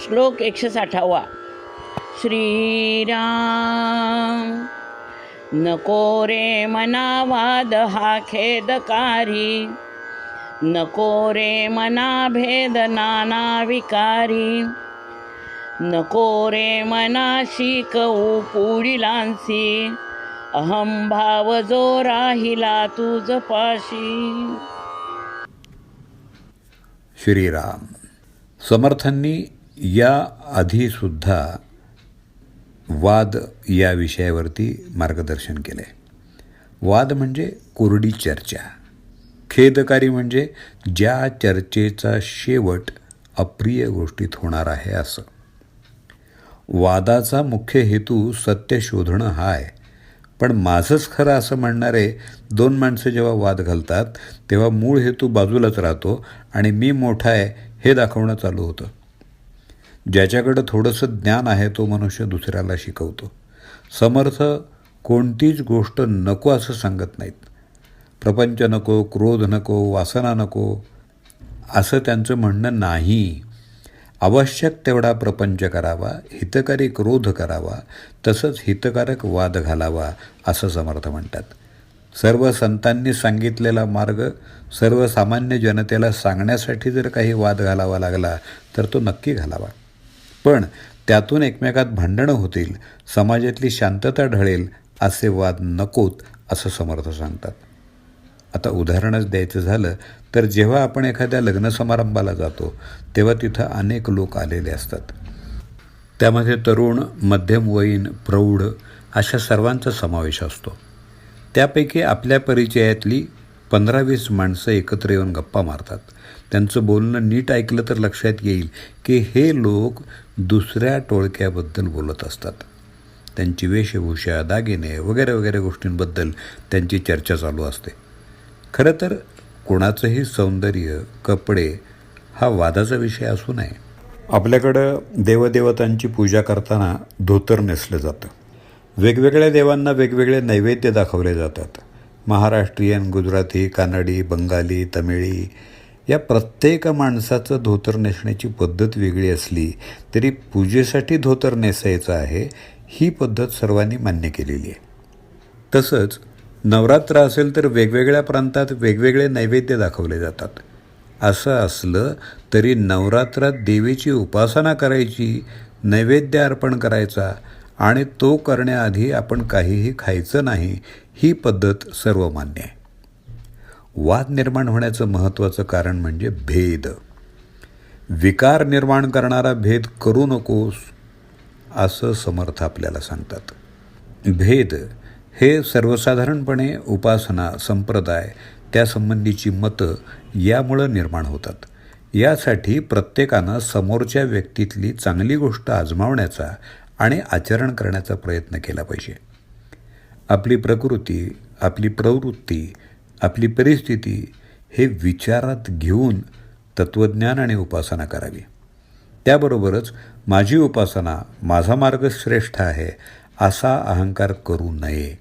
श्लोक 160. श्रीराम. नको रे मना वाद हा खेदकारी, नको रे मना भेद नाना विकारी, नको रे मना शिकवू पुढिलांसी, अहम भाव जो राहिला तुझ पाशी. श्रीराम. समर्थांनी या आधीसुद्धा वाद या विषयावरती मार्गदर्शन केले. वाद म्हणजे कोरडी चर्चा, खेदकारी म्हणजे ज्या चर्चेचा शेवट अप्रिय गोष्टीत होणार आहे असं. वादाचा मुख्य हेतू सत्य शोधणं हा आहे, पण माझंच खरं असं म्हणणारे दोन माणसं जेव्हा वाद घालतात तेव्हा मूळ हेतू बाजूलाच राहतो आणि मी मोठा आहे हे दाखवणं चालू होतं. ज्याच्याकडं थोडंसं ज्ञान आहे तो मनुष्य दुसऱ्याला शिकवतो. समर्थ कोणतीच गोष्ट नको असं सांगत नाहीत. प्रपंच नको, क्रोध नको, वासना नको असं त्यांचं म्हणणं नाही. आवश्यक तेवढा प्रपंच करावा, हितकारी क्रोध करावा, तसंच हितकारक वाद घालावा असं समर्थ म्हणतात. सर्व संतांनी सांगितलेला मार्ग सर्वसामान्य जनतेला सांगण्यासाठी जर काही वाद घालावा लागला तर तो नक्की घालावा, पण त्यातून एकमेकात भांडणं होतील, समाजातली शांतता ढळेल असे वाद नकोत असं समर्थ सांगतात. आता उदाहरणच द्यायचं झालं तर जेव्हा आपण एखाद्या लग्न समारंभाला जातो तेव्हा तिथं अनेक लोक आलेले असतात. त्यामध्ये तरुण, मध्यमवयीन, प्रौढ अशा सर्वांचा समावेश असतो. त्यापैकी आपल्या परिचयातली 15-20 माणसं एकत्र येऊन गप्पा मारतात. त्यांचं बोलणं नीट ऐकलं तर लक्षात येईल की हे लोक दुसऱ्या टोळक्याबद्दल बोलत असतात. त्यांची वेशभूषा, दागिने वगैरे वगैरे गोष्टींबद्दल त्यांची चर्चा चालू असते. खरं तर कोणाचंही सौंदर्य, कपडे हा वादाचा विषय असू नये. आपल्याकडं देवदेवतांची पूजा करताना धोतर नेसलं जातं. वेगवेगळ्या देवांना वेगवेगळे नैवेद्य दाखवले जातात. महाराष्ट्रीयन, गुजराती, कानडी, बंगाली, तमिळी या प्रत्येक माणसाचं धोतर नेसण्याची पद्धत वेगळी असली तरी पूजेसाठी धोतर नेसायचं आहे ही पद्धत सर्वांनी मान्य केलेली आहे. तसंच नवरात्र असेल तर वेगवेगळ्या प्रांतात वेगवेगळे नैवेद्य दाखवले जातात. असं असलं तरी नवरात्रात देवीची उपासना करायची, नैवेद्य अर्पण करायचा आणि तो करण्याआधी आपण काहीही खायचं नाही ही पद्धत सर्वमान्य आहे. वाद निर्माण होण्याचं महत्त्वाचं कारण म्हणजे भेद. विकार निर्माण करणारा भेद करू नकोस असं समर्थ आपल्याला सांगतात. भेद हे सर्वसाधारणपणे उपासना, संप्रदाय, त्यासंबंधीची मतं यामुळं निर्माण होतात. यासाठी प्रत्येकानं समोरच्या व्यक्तीतली चांगली गोष्ट आजमावण्याचा आणि आचरण करण्याचा प्रयत्न केला पाहिजे. आपली प्रकृती, आपली प्रवृत्ती, आपली परिस्थिती हे विचारात घेऊन तत्त्वज्ञान आणि उपासना करावी. त्याबरोबरच माझी उपासना, माझा मार्ग श्रेष्ठ आहे असा अहंकार करू नये.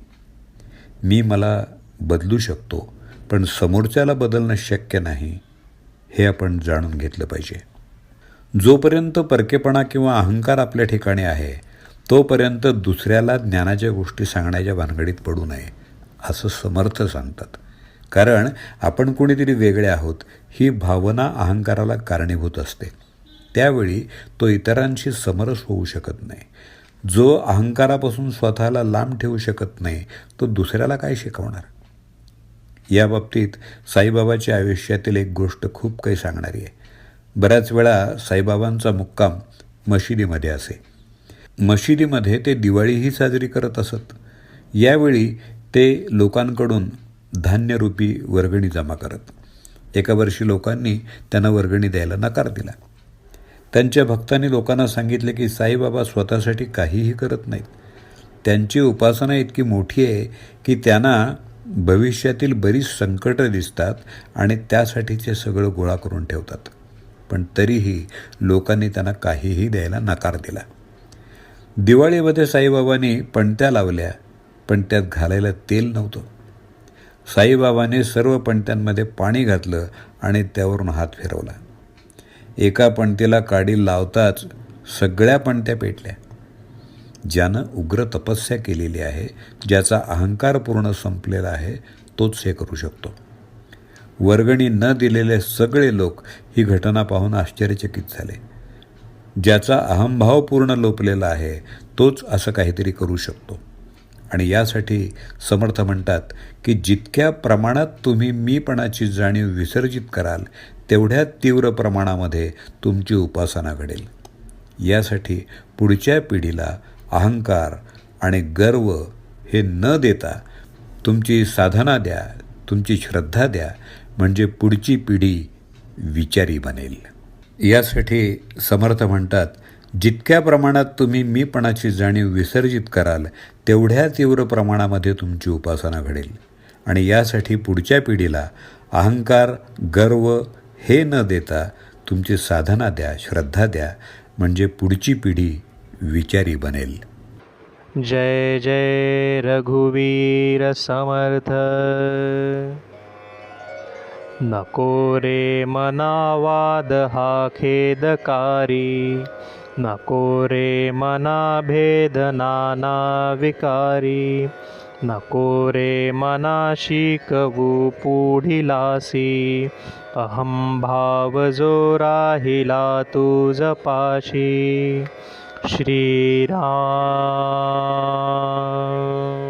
मी मला बदलू शकतो, पण समोरच्याला बदलणं शक्य नाही हे आपण जाणून घेतलं पाहिजे. जोपर्यंत परकेपणा किंवा अहंकार आपल्या ठिकाणी आहे तोपर्यंत दुसऱ्याला ज्ञानाच्या गोष्टी सांगण्याच्या भानगडीत पडू नये असं समर्थ सांगतात. कारण आपण कोणीतरी वेगळे आहोत ही भावना अहंकाराला कारणीभूत असते. त्यावेळी तो इतरांशी समरस होऊ शकत नाही. जो अहंकारापासून स्वतःला लांब ठेवू शकत नाही तो दुसऱ्याला काय शिकवणार. या बाबतीत साईबाबाच्या आयुष्यातील एक गोष्ट खूप काही सांगणारी आहे. बऱ्याच वेळा साईबाबांचा मुक्काम मशिदीमध्ये असे. मशिदीमध्ये ते दिवाळीही साजरी करत असत. यावेळी ते लोकांकडून धान्यरूपी वर्गणी जमा करत. एका वर्षी लोकांनी त्यांना वर्गणी द्यायला नकार दिला. त्यांच्या भक्तांनी लोकांना सांगितले की साईबाबा स्वतःसाठी काहीही करत नाहीत. त्यांची उपासना इतकी मोठी आहे की त्यांना भविष्यातील बरीच संकटं दिसतात आणि त्यासाठीचे सगळं गोळा करून ठेवतात. पण तरीही लोकांनी त्यांना काहीही द्यायला नकार दिला. दिवाळीमध्ये साईबाबांनी पणत्या लावल्या, पण त्यात घालायला तेल नव्हतं. साईबाबांनी सर्व पणत्यांमध्ये पाणी घातलं आणि त्यावरून हात फिरवला. एका पणतीला काडी लावताच सगळ्या पणत्या पेटल्या. ज्यानं उग्र तपस्या केलेली आहे, ज्याचा अहंकार पूर्ण संपलेला आहे, तोच हे करू शकतो. वर्गणी न दिलेले सगळे लोक ही घटना पाहून आश्चर्यचकित झाले. ज्याचा अहंभाव पूर्ण लोपलेला आहे, तोच असं काहीतरी करू शकतो. आणि यासाठी समर्थ म्हणतात की जितक्या प्रमाणात तुम्ही मीपणाची जाणीव विसर्जित कराल, तेवढ्या तीव्र प्रमाणामध्ये तुमची उपासना घडेल. यासाठी पुढच्या पिढीला अहंकार आणि गर्व हे न देता तुमची साधना द्या, तुमची श्रद्धा द्या, म्हणजे पुढची पिढी विचारी बनेल. यासाठी समर्थ म्हणतात, जितक्या प्रमाणात तुम्ही मीपणाची जाणीव विसर्जित कराल, तेवढ्या तीव्र प्रमाणामध्ये तुमची उपासना घडेल. आणि यासाठी पुढच्या पिढीला अहंकार, गर्व हे न देता तुमची साधना द्या, श्रद्धा द्या, म्हणजे पुढची पिढी विचारी बनेल. जय जय रघुवीर समर्थ. नको रे मना वाद हा खेदकारी, नको रे मना भेद नाना विकारी, नको रे मना शिकवू पुढिलासी, अहंभाव जो राहिला तुझ पाशी. श्रीराम.